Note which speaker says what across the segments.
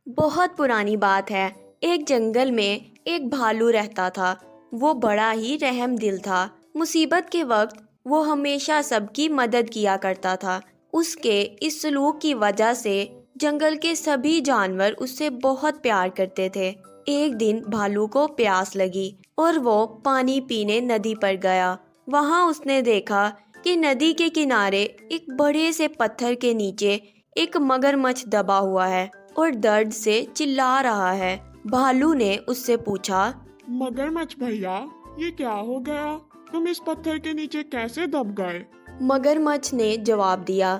Speaker 1: बहुत पुरानी बात है। एक जंगल में एक भालू रहता था। वो बड़ा ही रहम दिल था। मुसीबत के वक्त वो हमेशा सबकी मदद किया करता था। उसके इस सलूक की वजह से जंगल के सभी जानवर उससे बहुत प्यार करते थे। एक दिन भालू को प्यास लगी और वो पानी पीने नदी पर गया। वहाँ उसने देखा कि नदी के किनारे एक बड़े से पत्थर के नीचे एक मगरमच्छ दबा हुआ है और दर्द से चिल्ला रहा है। भालू ने उससे पूछा,
Speaker 2: मगरमच्छ भैया, ये क्या हो गया? तुम इस पत्थर के नीचे कैसे दब गए?
Speaker 1: मगरमच्छ ने जवाब दिया,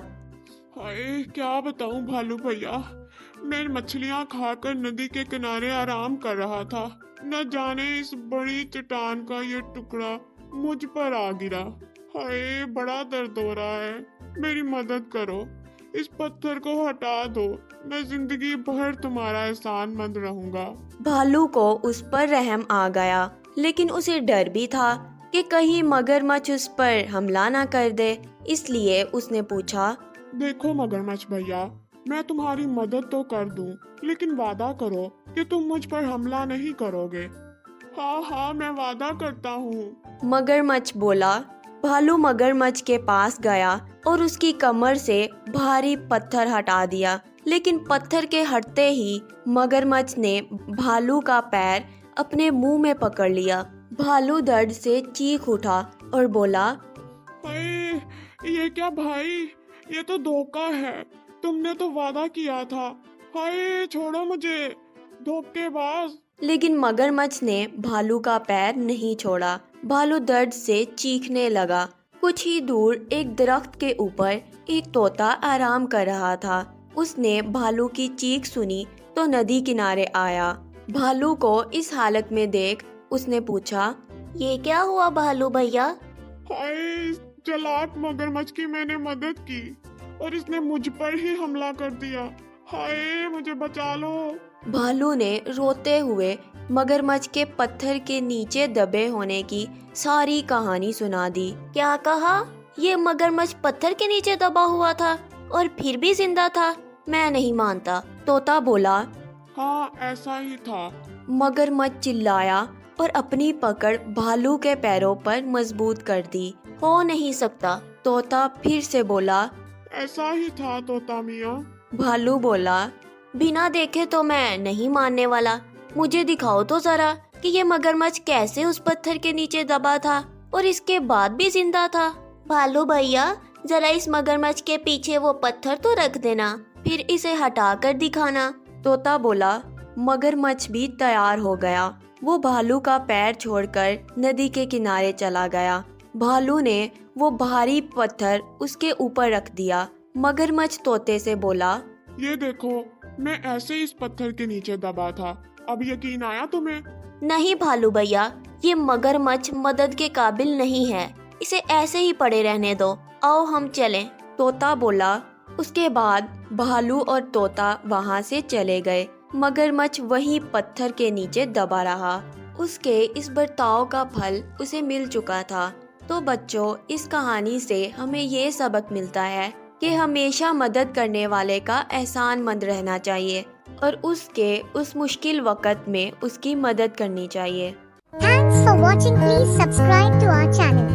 Speaker 2: हाय, क्या बताऊं भालू भैया, मैं मछलियां खाकर नदी के किनारे आराम कर रहा था। न जाने इस बड़ी चट्टान का ये टुकड़ा मुझ पर आ गिरा। हाय, बड़ा दर्द हो रहा है। मेरी मदद करो, इस पत्थर को हटा दो। मैं जिंदगी भर तुम्हारा एहसानमंद रहूंगा।
Speaker 1: भालू को उस पर रहम आ गया, लेकिन उसे डर भी था कि कहीं मगरमच्छ उस पर हमला ना कर दे। इसलिए उसने पूछा,
Speaker 2: देखो मगरमच्छ भैया, मैं तुम्हारी मदद तो कर दूं, लेकिन वादा करो कि तुम मुझ पर हमला नहीं करोगे। हाँ हाँ, मैं वादा करता हूँ।
Speaker 1: मगरमच्छ बोला। भालू मगरमच्छ के पास गया और उसकी कमर से भारी पत्थर हटा दिया, लेकिन पत्थर के हटते ही मगरमच्छ ने भालू का पैर अपने मुंह में पकड़ लिया। भालू दर्द से चीख उठा और बोला,
Speaker 2: हाय, ये क्या भाई, ये तो धोखा है। तुमने तो वादा किया था। हाय, छोड़ो मुझे, धोखेबाज।
Speaker 1: लेकिन मगरमच्छ ने भालू का पैर नहीं छोड़ा। भालू दर्द से चीखने लगा। कुछ ही दूर एक दरख्त के ऊपर एक तोता आराम कर रहा था। उसने भालू की चीख सुनी तो नदी किनारे आया। भालू को इस हालत में देख उसने पूछा, ये क्या हुआ भालू भैया?
Speaker 2: हाय, इस चालाक मगरमच्छ की मैंने मदद की और इसने मुझ पर ही हमला कर दिया। हाय, मुझे बचा लो।
Speaker 1: भालू ने रोते हुए मगरमच्छ के पत्थर के नीचे दबे होने की सारी कहानी सुना दी। क्या कहा? ये मगरमच्छ पत्थर के नीचे दबा हुआ था और फिर भी जिंदा था? मैं नहीं मानता। तोता बोला।
Speaker 2: हाँ, ऐसा ही था।
Speaker 1: मगरमच्छ चिल्लाया और अपनी पकड़ भालू के पैरों पर मजबूत कर दी। हो नहीं सकता। तोता फिर से बोला।
Speaker 2: ऐसा ही था तोता मियाँ।
Speaker 1: भालू बोला, बिना देखे तो मैं नहीं मानने वाला। मुझे दिखाओ तो जरा कि ये मगरमच्छ कैसे उस पत्थर के नीचे दबा था और इसके बाद भी जिंदा था। भालू भैया, जरा इस मगरमच्छ के पीछे वो पत्थर तो रख देना, फिर इसे हटा कर दिखाना। तोता बोला। मगरमच्छ भी तैयार हो गया। वो भालू का पैर छोड़कर नदी के किनारे चला गया। भालू ने वो भारी पत्थर उसके ऊपर रख दिया। मगरमच्छ तोते से बोला,
Speaker 2: ये देखो, मैं ऐसे इस पत्थर के नीचे दबा था। अब यकीन आया तुम्हें?
Speaker 1: नहीं भालू भैया, ये मगरमच्छ मदद के काबिल नहीं है। इसे ऐसे ही पड़े रहने दो। आओ हम चलें। तोता बोला। उसके बाद भालू और तोता वहाँ से चले गए। मगरमच्छ वहीं पत्थर के नीचे दबा रहा। उसके इस बर्ताव का फल उसे मिल चुका था। तो बच्चों, इस कहानी से हमें ये सबक मिलता है कि हमेशा मदद करने वाले का एहसानमंद रहना चाहिए और उसके उस मुश्किल वक़्त में उसकी मदद करनी चाहिए।
Speaker 3: Thanks for watching. Please subscribe to our channel.